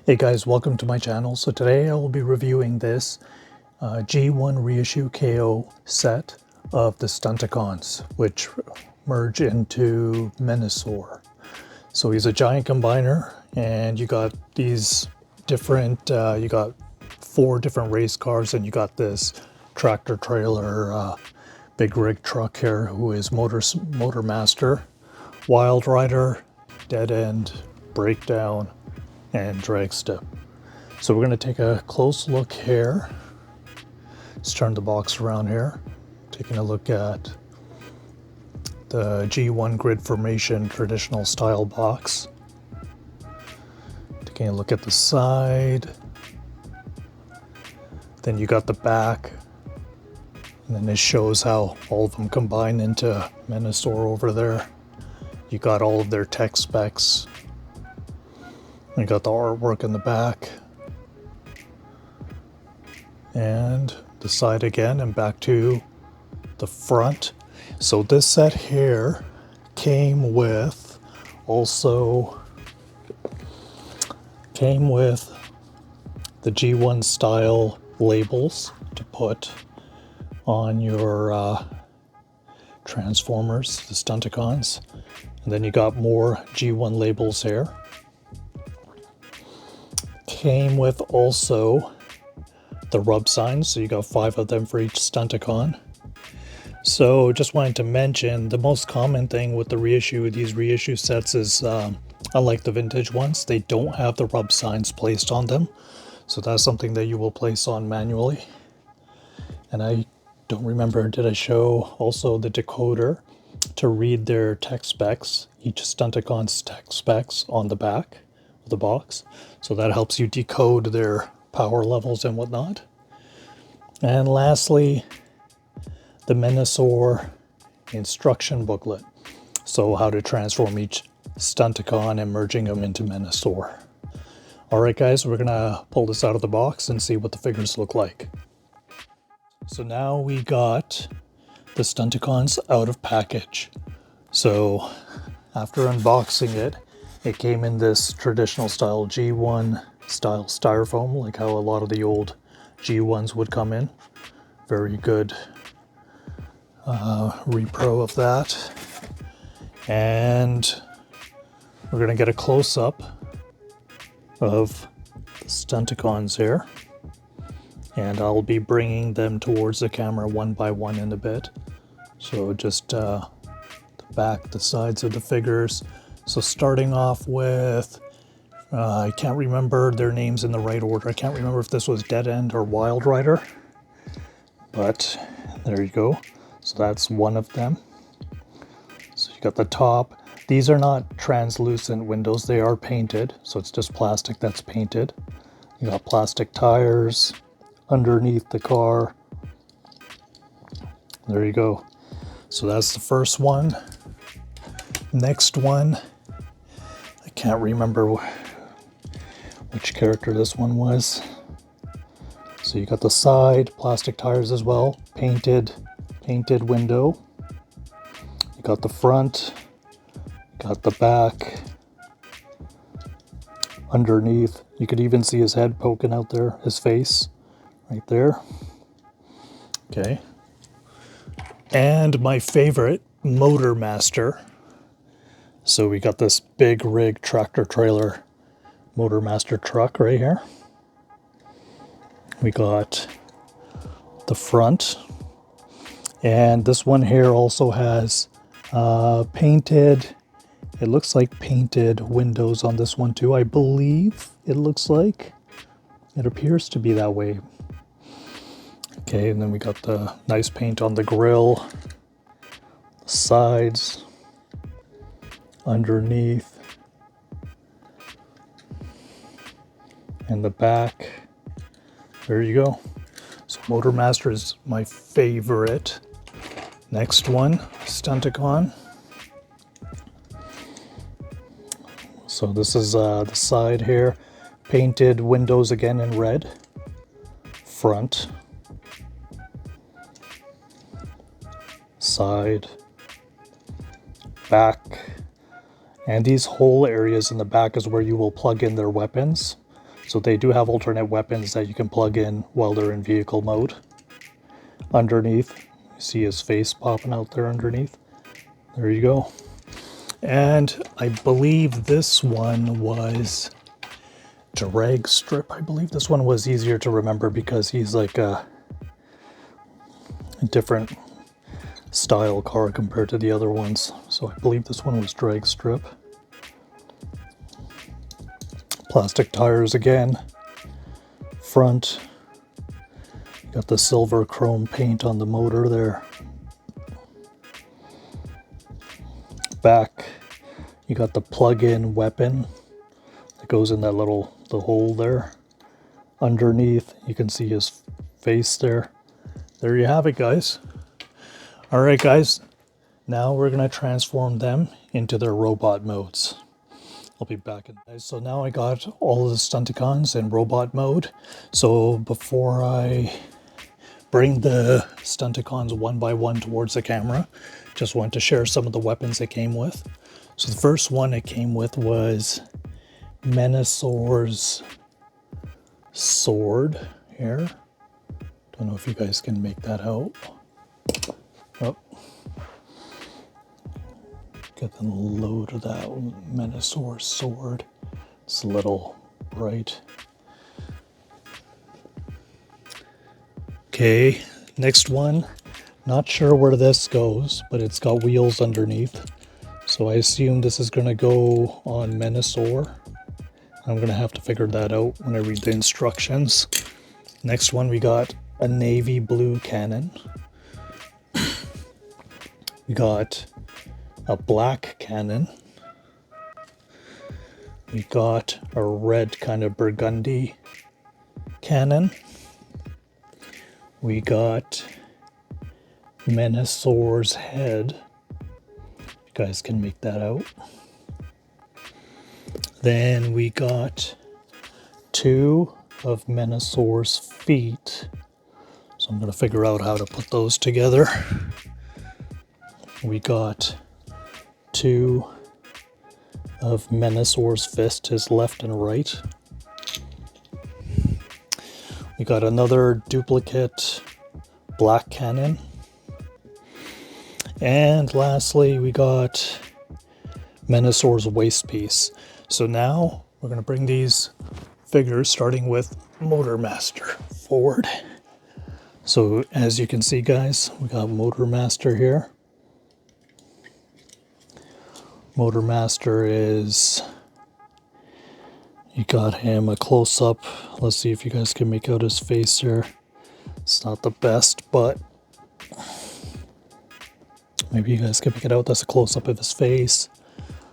Hey guys, welcome to my channel. So today I will be reviewing this G1 Reissue KO set of the Stunticons, which merge into Menasor. So he's a giant combiner, and you got these different, you got 4 different race cars, and you got this tractor trailer, big rig truck here, who is Motor Master, Wild Rider, Dead End, Breakdown, and Drag Strip. So we're going to take a close look here. Let's turn the box around here. Taking a look at the G1 grid formation traditional style box. Taking a look at the side. Then you got the back. And then this shows how all of them combine into Menasor over there. You got all of their tech specs. You got the artwork in the back. And the side again, and back to the front. So this set here came with the G1 style labels to put on your Transformers, the Stunticons. And then you got more G1 labels here. Came with also the rub signs, so you got 5 of them for each Stunticon. So just wanted to mention, the most common thing with these reissue sets is, unlike the vintage ones, they don't have the rub signs placed on them. So that's something that you will place on manually. And I don't remember, did I show also the decoder to read their tech specs, each Stunticon's tech specs on the back of the box. So that helps you decode their power levels and whatnot. And lastly, the Menasor instruction booklet. So how to transform each Stunticon and merging them into Menasor. Alright guys, we're gonna pull this out of the box and see what the figures look like. So now we got the Stunticons out of package. So after unboxing it, it came in this traditional style G1 style styrofoam, like how a lot of the old G1s would come in. Very good repro of that. And we're gonna get a close-up of the Stunticons here. And I'll be bringing them towards the camera one by one in a bit. So just the back, the sides of the figures. So starting off with, I can't remember their names in the right order. I can't remember if this was Dead End or Wild Rider. But there you go. So that's one of them. So you got the top. These are not translucent windows. They are painted. So it's just plastic that's painted. You got plastic tires underneath the car. There you go. So that's the first one. Next one, I can't remember which character this one was. So you got the side, plastic tires as well, painted window. You got the front, got the back, underneath. You could even see his head poking out there, his face. Right there. Okay. And my favorite, Motor Master. So we got this big rig tractor trailer Motor Master truck right here. We got the front. And this one here also has painted, it looks like painted windows on this one too. I believe it looks like. It appears to be that way. Okay, and then we got the nice paint on the grill, the sides, underneath, and the back. There you go. So Motor Master is my favorite. Next one, Stunticon. So this is the side here, painted windows again in red, front, side, back, and these whole areas in the back is where you will plug in their weapons. So they do have alternate weapons that you can plug in while they're in vehicle mode. Underneath, you see his face popping out there underneath. There you go. And I believe this one was drag strip. I believe this one was easier to remember because he's like a different style car compared to the other ones. So I believe this one was drag strip. Plastic tires again. Front, got the silver chrome paint on the motor there. Back, you got the plug-in weapon that goes in that the hole there. Underneath, you can see his face there. There you have it, guys. All right, guys. Now we're gonna transform them into their robot modes. I'll be back. So now I got all of the Stunticons in robot mode. So before I bring the Stunticons one by one towards the camera, just want to share some of the weapons it came with. So the first one it came with was Menasor's sword here. Don't know if you guys can make that out. Oh. Get the load of that Menasor sword. It's a little bright. Okay, next one. Not sure where this goes, but it's got wheels underneath. So I assume this is going to go on Menasor. I'm going to have to figure that out when I read the instructions. Next one, we got a navy blue cannon. We got a black cannon. We got a red kind of burgundy cannon. We got Menasor's head. You guys can make that out. Then we got two of Menasor's feet. So I'm going to figure out how to put those together. We got two of Menasor's fist, his left and right. We got another duplicate black cannon. And lastly, we got Menasor's waist piece. So now we're going to bring these figures, starting with Motor Master, forward. So as you can see, guys, we got Motor Master here. Motor Master is, you got him a close-up. Let's see if you guys can make out his face here. It's not the best, but maybe you guys can make it out. That's a close-up of his face.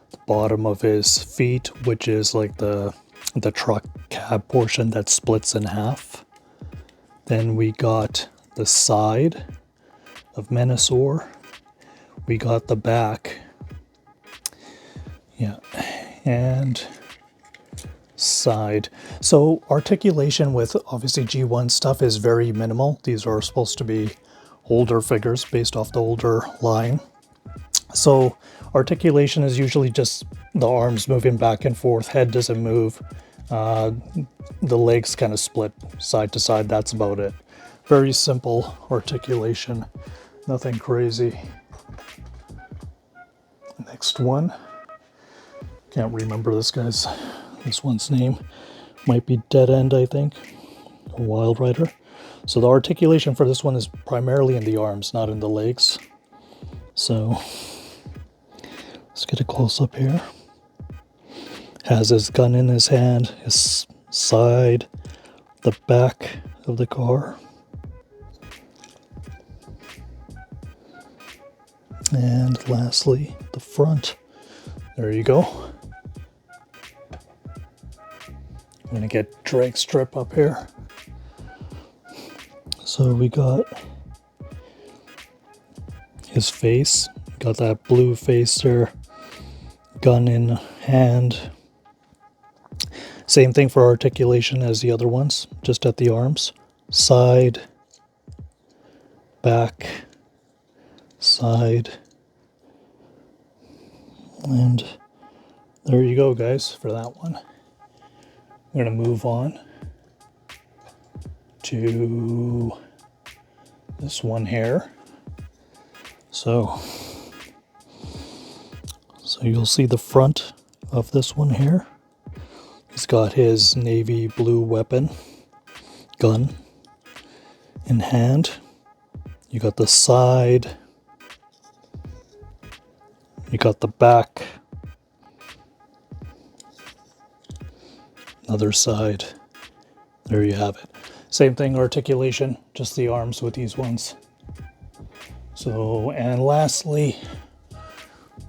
The bottom of his feet, which is like the truck cab portion that splits in half. Then we got the side of Menasor. We got the back. Yeah, and side. So articulation with obviously G1 stuff is very minimal. These are supposed to be older figures based off the older line. So articulation is usually just the arms moving back and forth, head doesn't move, the legs kind of split side to side, that's about it. Very simple articulation, nothing crazy. Next one. Can't remember this one's name. Might be Dead End, I think. A Wild Rider. So the articulation for this one is primarily in the arms, not in the legs. So let's get a close up here. Has his gun in his hand, his side, the back of the car. And lastly, the front. There you go. I'm gonna get drag strip up here. So we got his face, got that blue face there, gun in hand. Same thing for articulation as the other ones, just at the arms. Side, back, side, and there you go, guys, for that one. we're going to move on to this one here. So you'll see the front of this one here. He's got his navy blue weapon, gun in hand. You got the side. You got the back. Other side. There you have it. Same thing, articulation, just the arms with these ones. So, and lastly,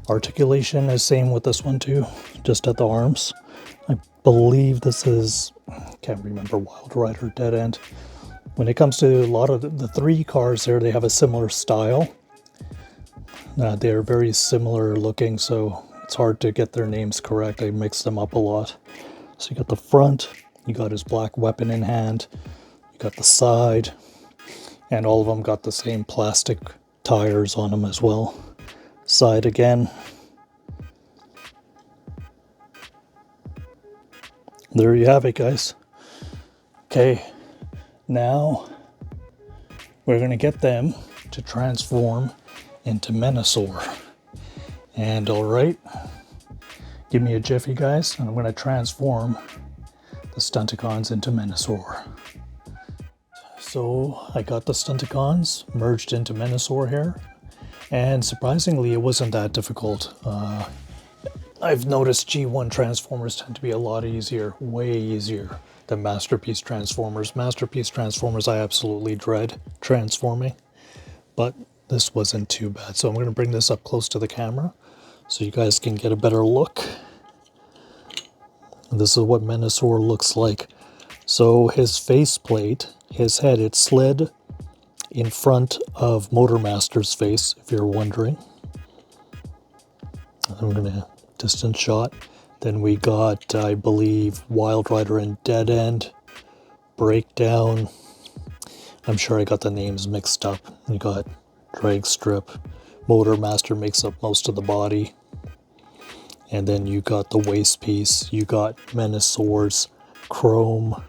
articulation is same with this one too, just at the arms. I believe this is, can't remember, Wild Rider, Dead End. When it comes to a lot of the three cars there, they have a similar style. They're very similar looking, so it's hard to get their names correct. I mix them up a lot. So you got the front, you got his black weapon in hand, you got the side, and all of them got the same plastic tires on them as well. Side again. There you have it, guys. Okay, now we're going to get them to transform into Menasor. And alright, give me a jiffy, guys, and I'm going to transform the Stunticons into Menasor. So I got the Stunticons merged into Menasor here, and surprisingly it wasn't that difficult. I've noticed G1 Transformers tend to be a lot easier, way easier than Masterpiece Transformers. Masterpiece Transformers I absolutely dread transforming, but this wasn't too bad. So I'm going to bring this up close to the camera so you guys can get a better look. This is what Menasor looks like. So his faceplate, his head, it slid in front of Motormaster's face, if you're wondering. I'm going to distance shot. Then we got, I believe, Wild Rider and Dead End, Breakdown. I'm sure I got the names mixed up. You got Drag Strip. Motormaster makes up most of the body. And then you got the waist piece. You got Menasor's chrome,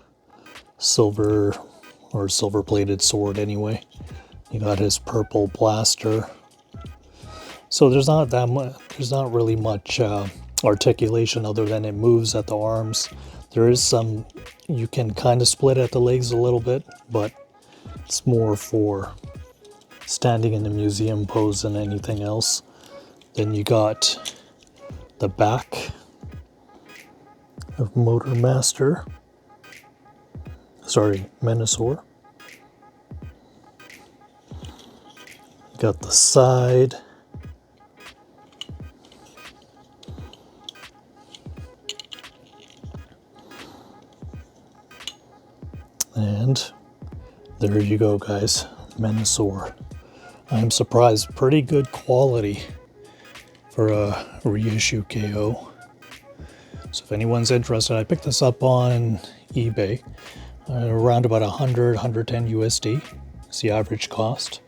silver, or silver-plated sword anyway. You got his purple blaster. So there's not that much. There's not really much articulation other than it moves at the arms. There is some. You can kind of split at the legs a little bit, but it's more for standing in the museum pose than anything else. Then you got the back of Motormaster. Sorry, Menasor. You got the side. And there you go, guys. Menasor. I'm surprised. Pretty good quality for a reissue KO. So if anyone's interested, I picked this up on eBay. Around about 100, 110 USD. It's the average cost.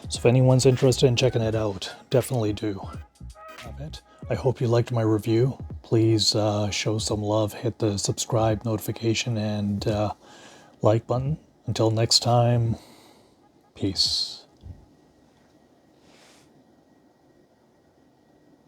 So if anyone's interested in checking it out, definitely do. I hope you liked my review. Please show some love. Hit the subscribe notification and like button. Until next time, peace.